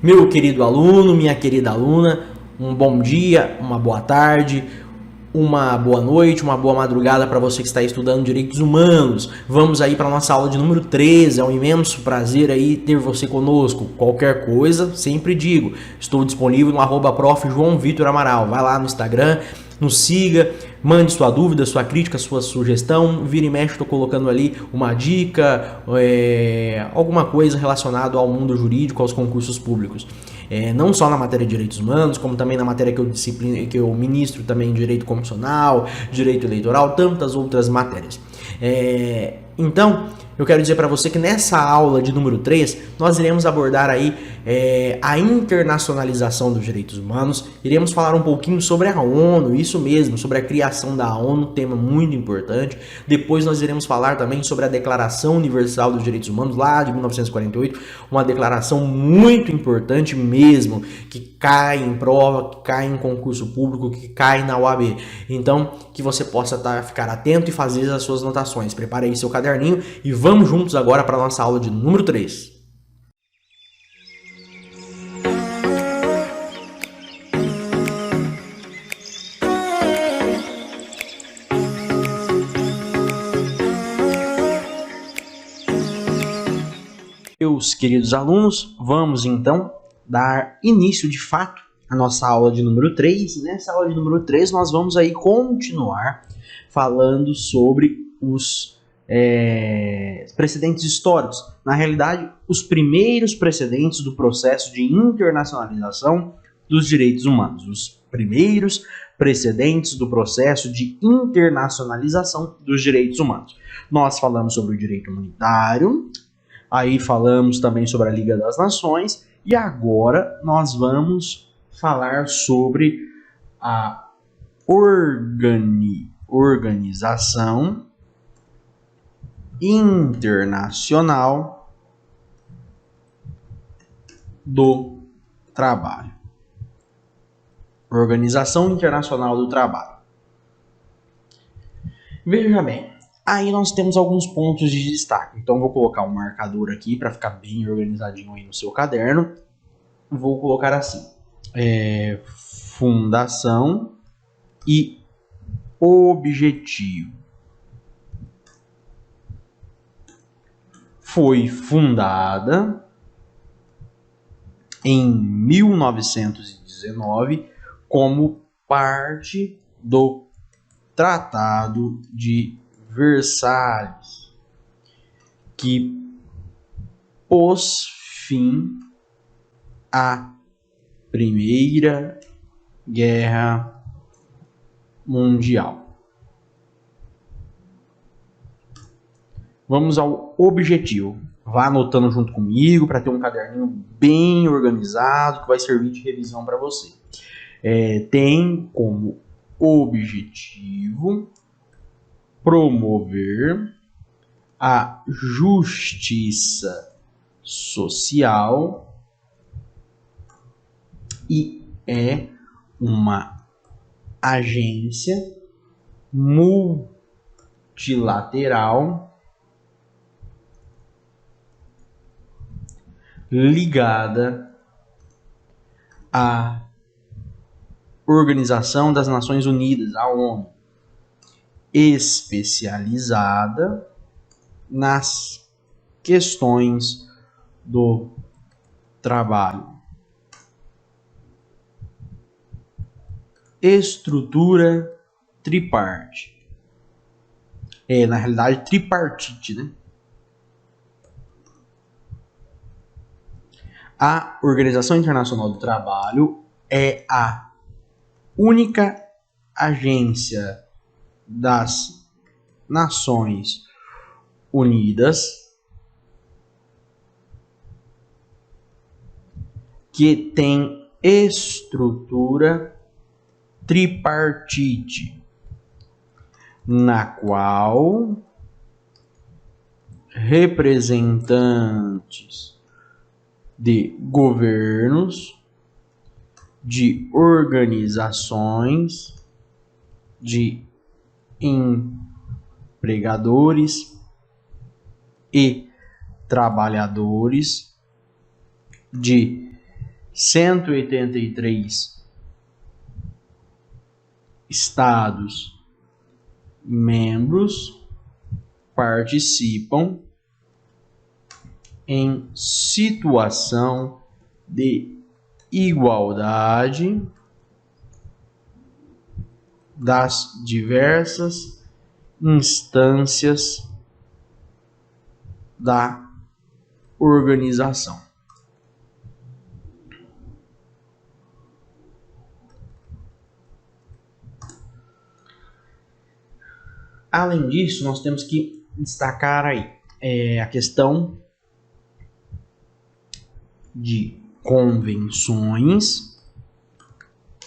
Meu querido aluno, minha querida aluna, um bom dia, uma boa tarde, uma boa noite, uma boa madrugada para você que está estudando Direitos Humanos. Vamos aí para a nossa aula de número 13. É um imenso prazer aí ter você conosco. Qualquer coisa, sempre digo, estou disponível no @prof. João Vitor Amaral. Vai lá no Instagram, nos siga, mande sua dúvida, sua crítica, sua sugestão. Vira e mexe, estou colocando ali uma dica, alguma coisa relacionada ao mundo jurídico, aos concursos públicos. Não só na matéria de direitos humanos, como também na matéria que eu ministro também direito constitucional, direito eleitoral, tantas outras matérias. Então, eu quero dizer para você que nessa aula de número 3, nós iremos abordar aí a internacionalização dos direitos humanos, iremos falar um pouquinho sobre a ONU, isso mesmo, sobre a criação da ONU, tema muito importante. Depois nós iremos falar também sobre a Declaração Universal dos Direitos Humanos, lá de 1948, uma declaração muito importante mesmo, que cai em prova, que cai em concurso público, que cai na OAB. Então, que você possa ficar atento e fazer as suas anotações. Prepare aí seu caderninho e vamos juntos agora para a nossa aula de número 3. Meus queridos alunos, vamos então dar início de fato à nossa aula de número 3. E nessa aula de número 3 nós vamos aí continuar falando sobre os precedentes históricos. Na realidade, os primeiros precedentes do processo de internacionalização dos direitos humanos. Os primeiros precedentes do processo de internacionalização dos direitos humanos. Nós falamos sobre o direito humanitário, aí falamos também sobre a Liga das Nações, e agora nós vamos falar sobre a Organização Internacional do Trabalho. Organização Internacional do Trabalho. Veja bem, aí nós temos alguns pontos de destaque. Então vou colocar um marcador aqui para ficar bem organizadinho aí no seu caderno. Vou colocar assim: fundação e objetivo. Foi fundada em 1919 como parte do Tratado de Versalhes, que pôs fim à Primeira Guerra Mundial. Vamos ao objetivo. Vá anotando junto comigo para ter um caderninho bem organizado que vai servir de revisão para você. Tem como objetivo promover a justiça social e é uma agência multilateral ligada à Organização das Nações Unidas, a ONU, especializada nas questões do trabalho. Estrutura triparte. Na realidade, tripartite, né? A Organização Internacional do Trabalho é a única agência das Nações Unidas que tem estrutura tripartite, na qual representantes de governos, de organizações, de empregadores e trabalhadores, de 183 Estados membros participam em situação de igualdade das diversas instâncias da organização. Além disso, nós temos que destacar aí a questão de convenções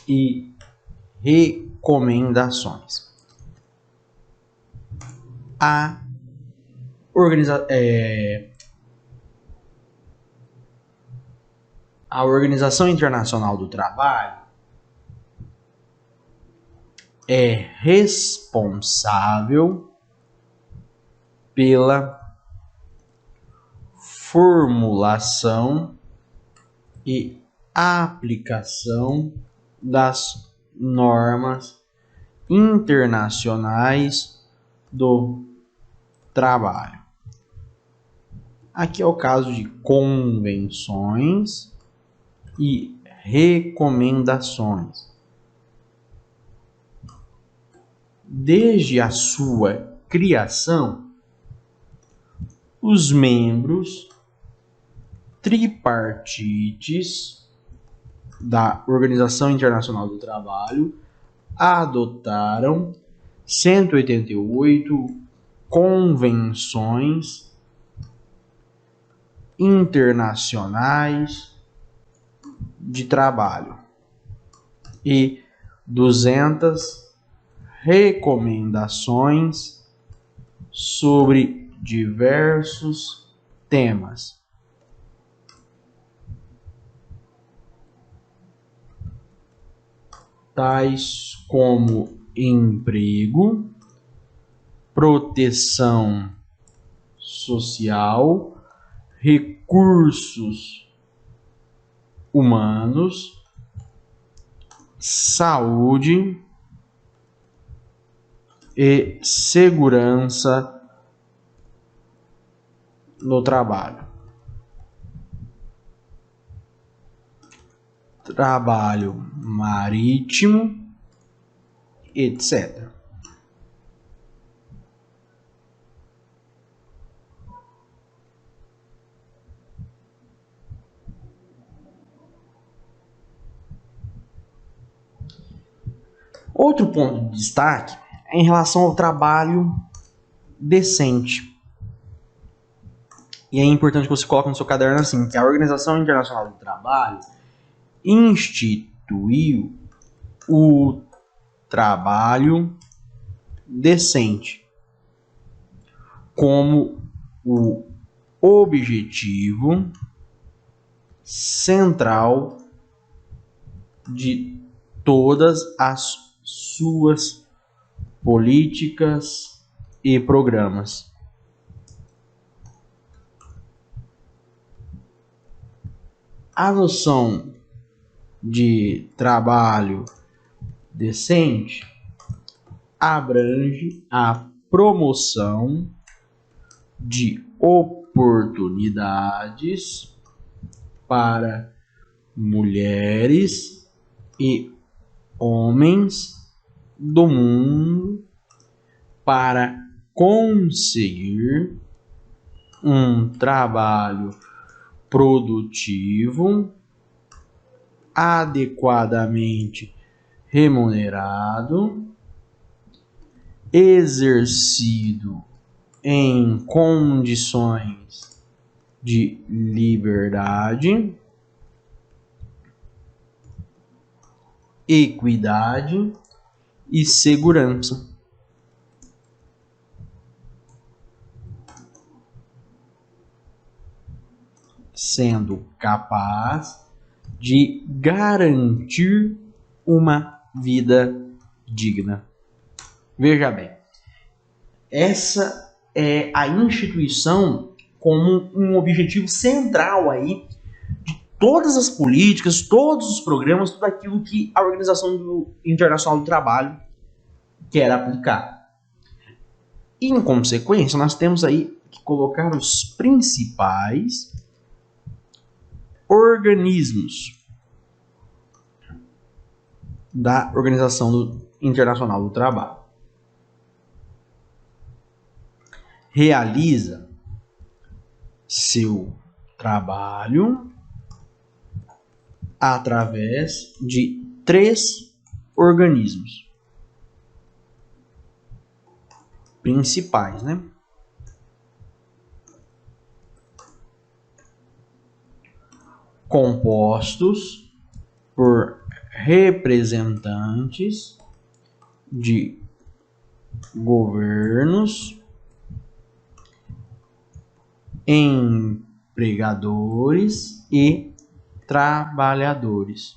e recomendações. A Organização Internacional do Trabalho é responsável pela formulação e aplicação das normas internacionais do trabalho. Aqui é o caso de convenções e recomendações. Desde a sua criação, os membros tripartites da Organização Internacional do Trabalho adotaram 188 convenções internacionais de trabalho e 200 recomendações sobre diversos temas. Tais como emprego, proteção social, recursos humanos, saúde e segurança no trabalho. Trabalho marítimo, etc. Outro ponto de destaque é em relação ao trabalho decente. E é importante que você coloque no seu caderno assim, que a Organização Internacional do Trabalho instituiu o trabalho decente como o objetivo central de todas as suas políticas e programas. A noção de trabalho decente abrange a promoção de oportunidades para mulheres e homens do mundo para conseguir um trabalho produtivo, adequadamente remunerado, exercido em condições de liberdade, equidade e segurança. Sendo capaz de garantir uma vida digna. Veja bem, essa é a instituição como um objetivo central aí de todas as políticas, todos os programas, tudo aquilo que a Organização Internacional do Trabalho quer aplicar. E, em consequência, nós temos aí que colocar os principais organismos da Organização Internacional do Trabalho. Realiza seu trabalho através de 3 organismos principais, né? Compostos por representantes de governos, empregadores e trabalhadores.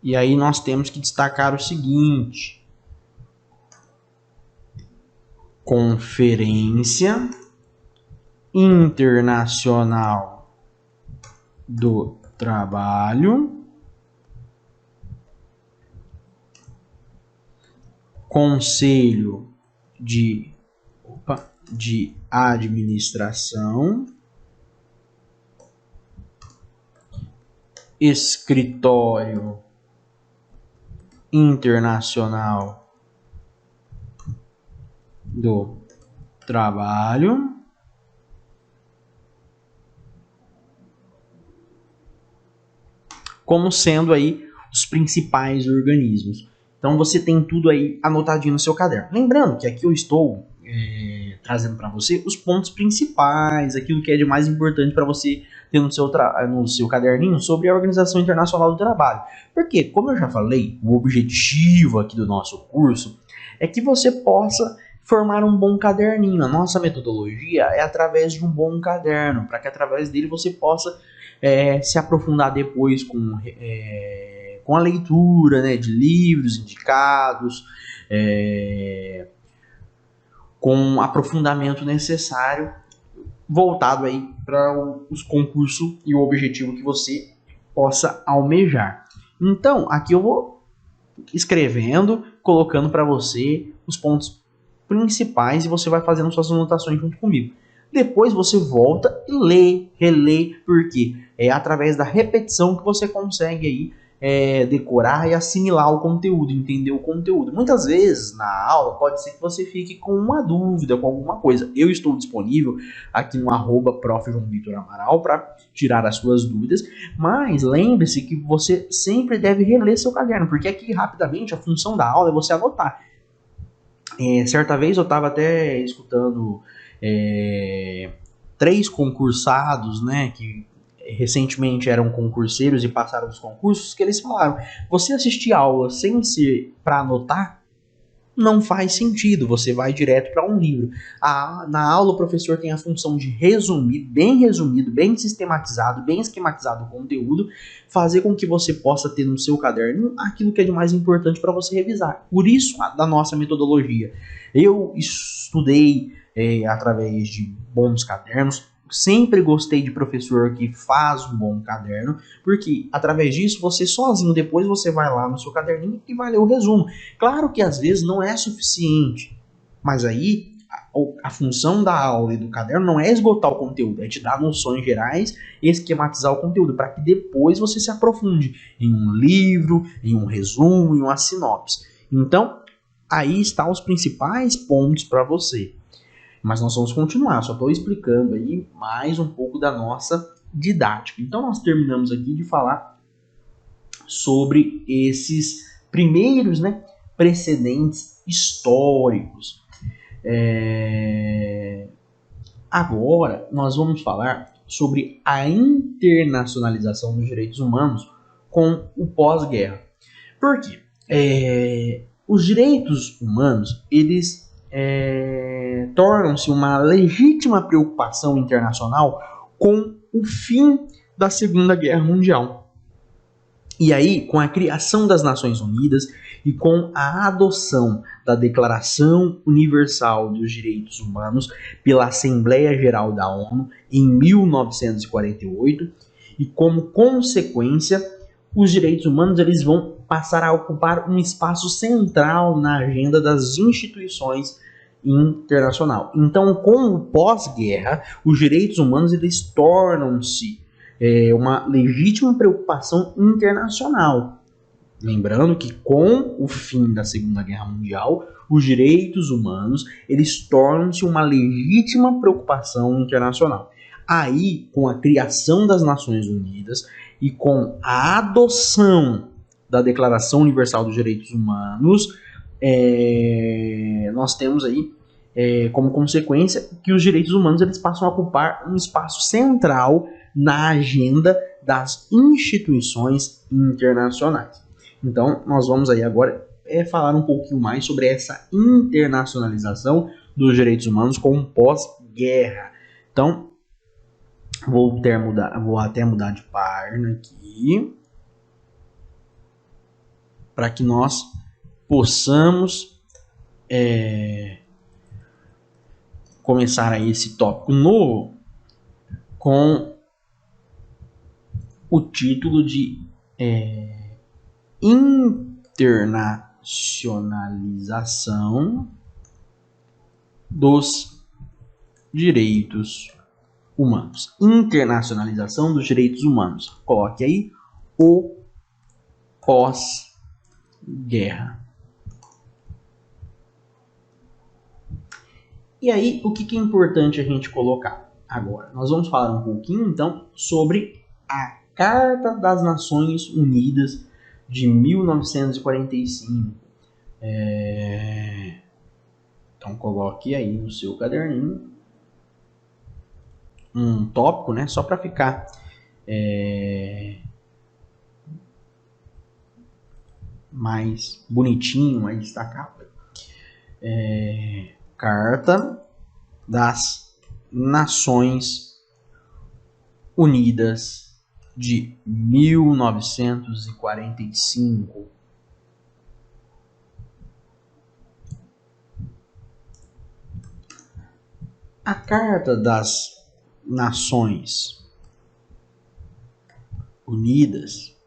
E aí nós temos que destacar o seguinte: Conferência Internacional do Trabalho, Conselho de Administração, Escritório Internacional do Trabalho, como sendo aí os principais organismos. Então você tem tudo aí anotadinho no seu caderno. Lembrando que aqui eu estou trazendo para você os pontos principais, aquilo que é de mais importante para você ter no seu caderninho sobre a Organização Internacional do Trabalho. Porque, como eu já falei, o objetivo aqui do nosso curso é que você possa formar um bom caderninho. A nossa metodologia é através de um bom caderno, para que através dele você possa se aprofundar depois com a leitura, né, de livros indicados, com aprofundamento necessário, voltado aí para os concursos e o objetivo que você possa almejar. Então, aqui eu vou escrevendo, colocando para você os pontos principais e você vai fazendo suas anotações junto comigo. Depois você volta e lê, relê, porque é através da repetição que você consegue aí decorar e assimilar o conteúdo, entender o conteúdo. Muitas vezes na aula pode ser que você fique com uma dúvida, com alguma coisa. Eu estou disponível aqui no @Prof. João Vitor Amaral para tirar as suas dúvidas, mas lembre-se que você sempre deve reler seu caderno, porque aqui rapidamente a função da aula é você anotar. Certa vez eu estava até escutando 3 concursados, né, que recentemente eram concurseiros e passaram os concursos, que eles falaram: você assistir aula sem ser para anotar não faz sentido, você vai direto para um livro. Na aula o professor tem a função de resumir, bem resumido, bem sistematizado, bem esquematizado o conteúdo, fazer com que você possa ter no seu caderno aquilo que é de mais importante para você revisar. Por isso, da nossa metodologia. Eu estudei através de bons cadernos, sempre gostei de professor que faz um bom caderno, porque através disso você sozinho depois você vai lá no seu caderninho e vai ler o resumo. Claro que às vezes não é suficiente, mas aí a função da aula e do caderno não é esgotar o conteúdo, é te dar noções gerais e esquematizar o conteúdo para que depois você se aprofunde em um livro, em um resumo, em uma sinopse. Então, aí estão os principais pontos para você. Mas nós vamos continuar, só estou explicando aí mais um pouco da nossa didática. Então nós terminamos aqui de falar sobre esses primeiros, né, precedentes históricos. Agora nós vamos falar sobre a internacionalização dos direitos humanos com o pós-guerra. Por quê? Os direitos humanos, eles tornam-se uma legítima preocupação internacional com o fim da Segunda Guerra Mundial. E aí, com a criação das Nações Unidas e com a adoção da Declaração Universal dos Direitos Humanos pela Assembleia Geral da ONU em 1948, e como consequência, os direitos humanos eles vão passar a ocupar um espaço central na agenda das instituições internacional. Então, com o pós-guerra, os direitos humanos eles tornam-se uma legítima preocupação internacional. Lembrando que com o fim da Segunda Guerra Mundial, os direitos humanos eles tornam-se uma legítima preocupação internacional. Aí, com a criação das Nações Unidas e com a adoção da Declaração Universal dos Direitos Humanos, nós temos aí como consequência que os direitos humanos eles passam a ocupar um espaço central na agenda das instituições internacionais. Então, nós vamos aí agora falar um pouquinho mais sobre essa internacionalização dos direitos humanos com o pós-guerra. Então, vou até mudar de página aqui para que nós possamos começar aí esse tópico novo com o título de internacionalização dos direitos humanos. Internacionalização dos direitos humanos. Coloque aí o pós-guerra. E aí, o que é importante a gente colocar agora? Nós vamos falar um pouquinho, então, sobre a Carta das Nações Unidas de 1945. Então, coloque aí no seu caderninho um tópico, né? Só para ficar mais bonitinho, mais destacado. Carta das Nações Unidas de 1945. A Carta das Nações Unidas,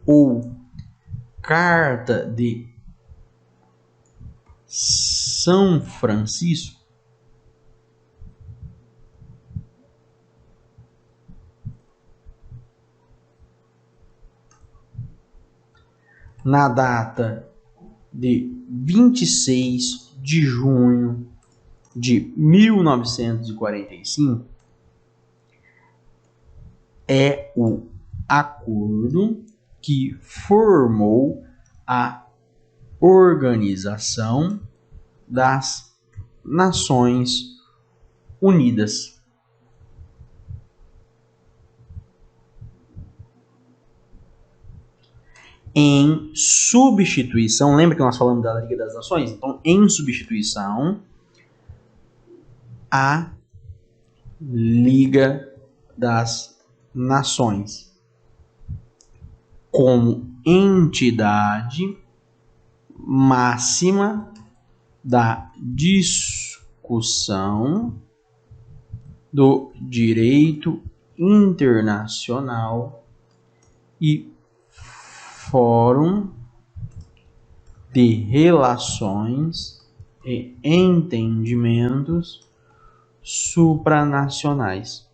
ou Carta de São Francisco, na data de 26 de junho de 1945, é o acordo que formou a Organização das Nações Unidas. Em substituição, lembra que nós falamos da Liga das Nações? Então, em substituição à Liga das Nações, como entidade máxima da discussão do direito internacional e fórum de relações e entendimentos supranacionais.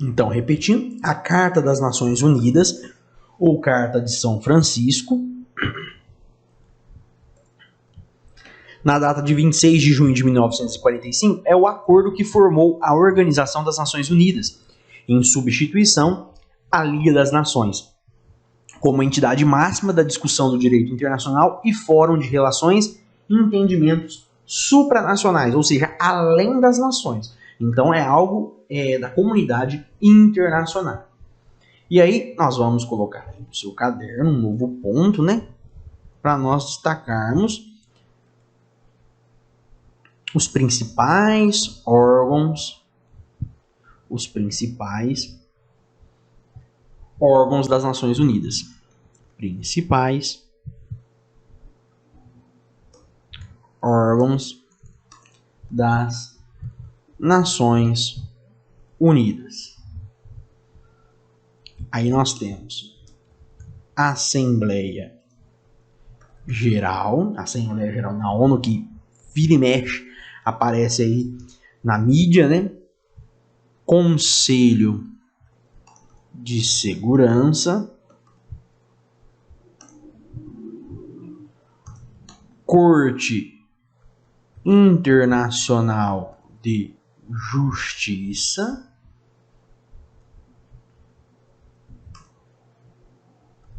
Então, repetindo, a Carta das Nações Unidas, ou Carta de São Francisco, na data de 26 de junho de 1945, é o acordo que formou a Organização das Nações Unidas, em substituição à Liga das Nações, como entidade máxima da discussão do direito internacional e fórum de relações e entendimentos supranacionais, ou seja, além das nações. Então, é algo da comunidade internacional. E aí, nós vamos colocar aí no seu caderno um novo ponto, né? Para nós destacarmos os principais órgãos das Nações Unidas. Principais órgãos das Nações Unidas. Aí nós temos a Assembleia Geral da ONU, que vira e mexe, aparece aí na mídia, né? Conselho de Segurança, Corte Internacional de Justiça,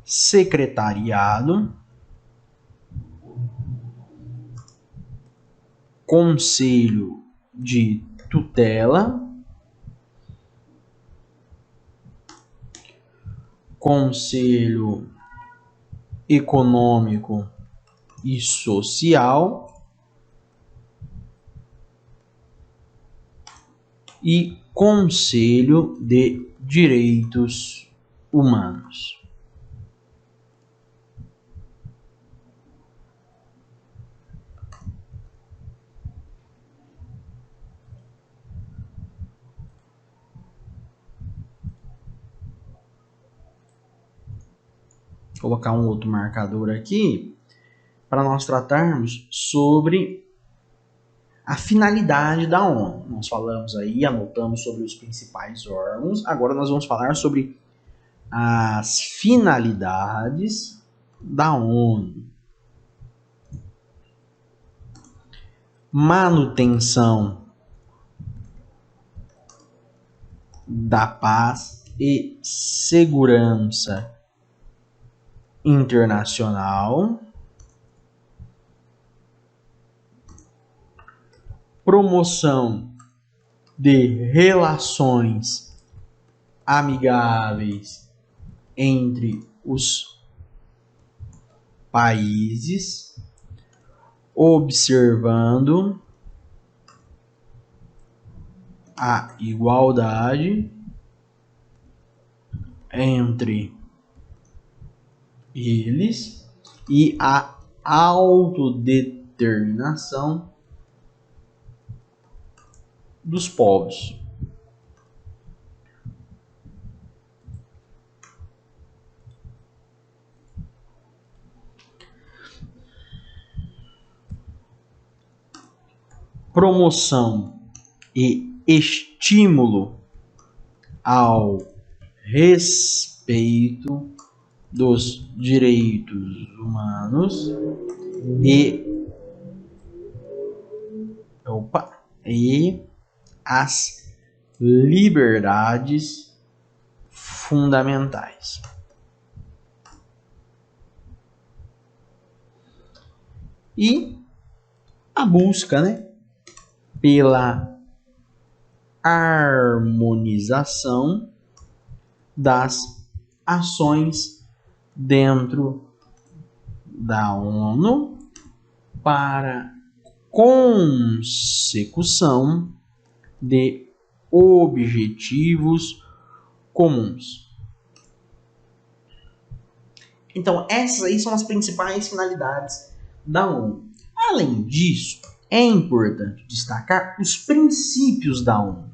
Secretariado, Conselho de Tutela, Conselho Econômico e Social e Conselho de Direitos Humanos. Vou colocar um outro marcador aqui para nós tratarmos sobre a finalidade da ONU. Nós falamos aí, anotamos sobre os principais órgãos. Agora nós vamos falar sobre as finalidades da ONU. Manutenção da paz e segurança internacional, promoção de relações amigáveis entre os países, observando a igualdade entre eles e a autodeterminação dos povos. Promoção e estímulo ao respeito dos direitos humanos e as liberdades fundamentais. E a busca, né, pela harmonização das ações dentro da ONU para consecução de objetivos comuns. Então, essas aí são as principais finalidades da ONU. Além disso, é importante destacar os princípios da ONU.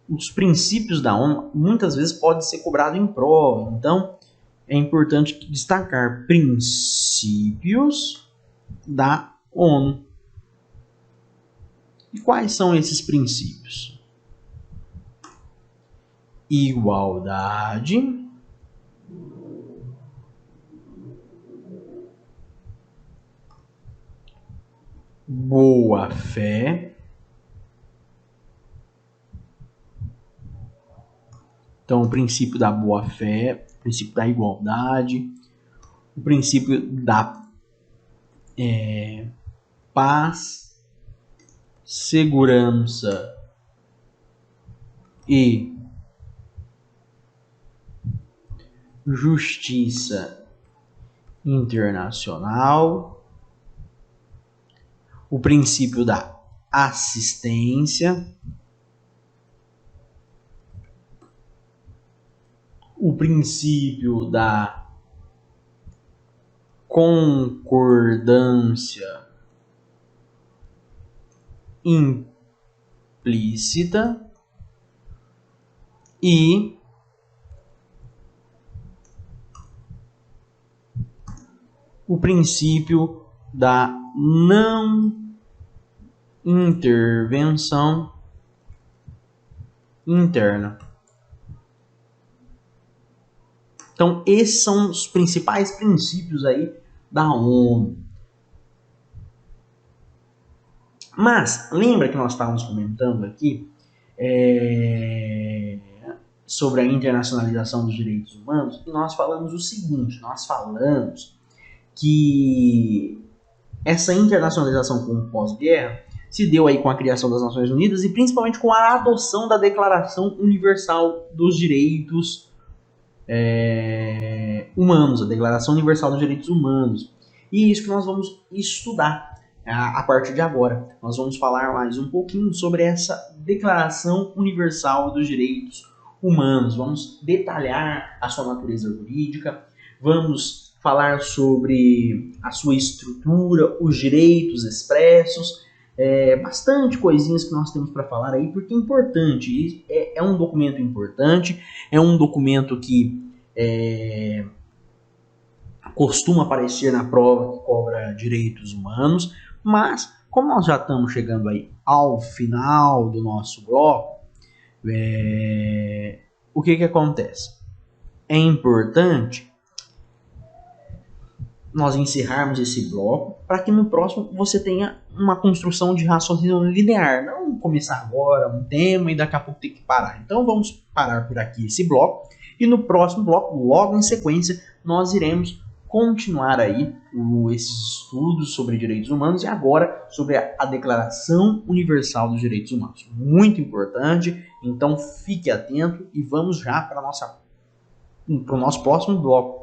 Os princípios da ONU muitas vezes podem ser cobrados em prova, então é importante destacar princípios da ONU. E quais são esses princípios? Igualdade, boa-fé. Então, o princípio da boa-fé, o princípio da igualdade, o princípio da paz, segurança e justiça internacional, o princípio da assistência, o princípio da concordância implícita e o princípio da não intervenção interna. Então, esses são os principais princípios aí da ONU. Mas, lembra que nós estávamos comentando aqui sobre a internacionalização dos direitos humanos? E nós falamos o seguinte, nós falamos que essa internacionalização com o pós-guerra se deu aí com a criação das Nações Unidas e principalmente com a adoção da Declaração Universal dos Direitos Humanos, a Declaração Universal dos Direitos Humanos. E isso que nós vamos estudar a partir de agora. Nós vamos falar mais um pouquinho sobre essa Declaração Universal dos Direitos Humanos. Vamos detalhar a sua natureza jurídica, vamos falar sobre a sua estrutura, os direitos expressos, bastante coisinhas que nós temos para falar aí, porque é importante, é um documento importante, é um documento que costuma aparecer na prova que cobra direitos humanos, mas como nós já estamos chegando aí ao final do nosso bloco, o que acontece? É importante nós encerrarmos esse bloco para que no próximo você tenha uma construção de raciocínio linear, não começar agora um tema e daqui a pouco ter que parar. Então vamos parar por aqui esse bloco e no próximo bloco, logo em sequência, nós iremos continuar aí esses estudos sobre direitos humanos e agora sobre a Declaração Universal dos Direitos Humanos. Muito importante, então fique atento e vamos já para o nosso próximo bloco.